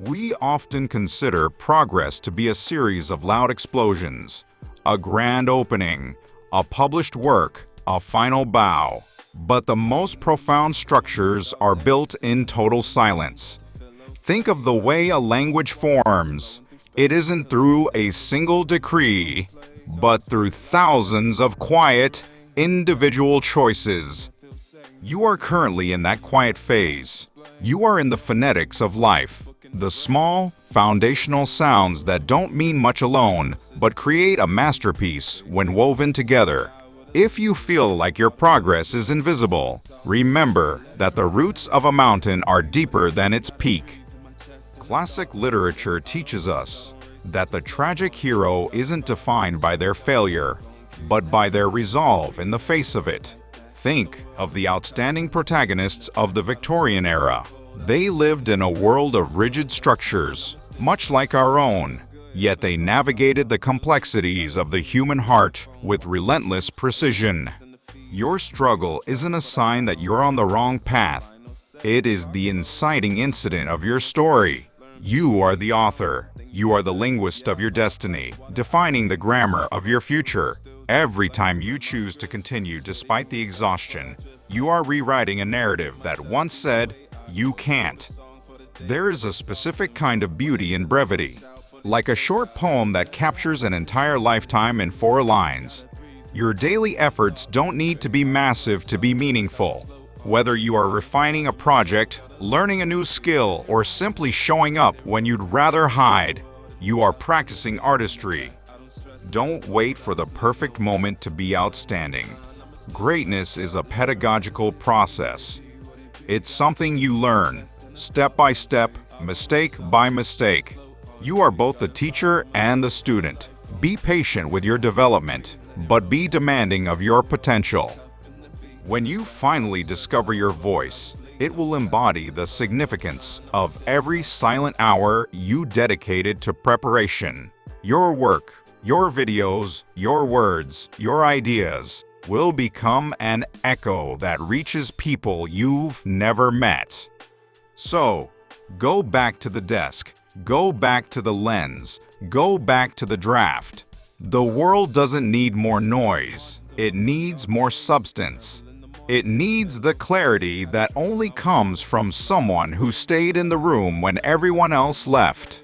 We often consider progress to be a series of loud explosions, a grand opening, a published work, a final bow. But the most profound structures are built in total silence. Think of the way a language forms. It isn't through a single decree, but through thousands of quiet, individual choices. You are currently in that quiet phase. You are in the phonetics of life, the small, foundational sounds that don't mean much alone, but create a masterpiece when woven together. If you feel like your progress is invisible, remember that the roots of a mountain are deeper than its peak. Classic literature teaches us that the tragic hero isn't defined by their failure, but by their resolve in the face of it. Think of the outstanding protagonists of the Victorian era. They lived in a world of rigid structures, much like our own, yet they navigated the complexities of the human heart with relentless precision. Your struggle isn't a sign that you're on the wrong path. It is the inciting incident of your story. You are the author. You are the linguist of your destiny, defining the grammar of your future. Every time you choose to continue despite the exhaustion, you are rewriting a narrative that once said, "You can't." There is a specific kind of beauty in brevity, like a short poem that captures an entire lifetime in 4 lines. Your daily efforts don't need to be massive to be meaningful. Whether you are refining a project, learning a new skill, or simply showing up when you'd rather hide, you are practicing artistry. Don't wait for the perfect moment to be outstanding. Greatness is a pedagogical process. It's something you learn, step by step, mistake by mistake. You are both the teacher and the student. Be patient with your development, but be demanding of your potential. When you finally discover your voice, it will embody the significance of every silent hour you dedicated to preparation. Your work, your videos, your words, your ideas will become an echo that reaches people you've never met. So, go back to the desk, go back to the lens, go back to the draft. The world doesn't need more noise, it needs more substance. It needs the clarity that only comes from someone who stayed in the room when everyone else left.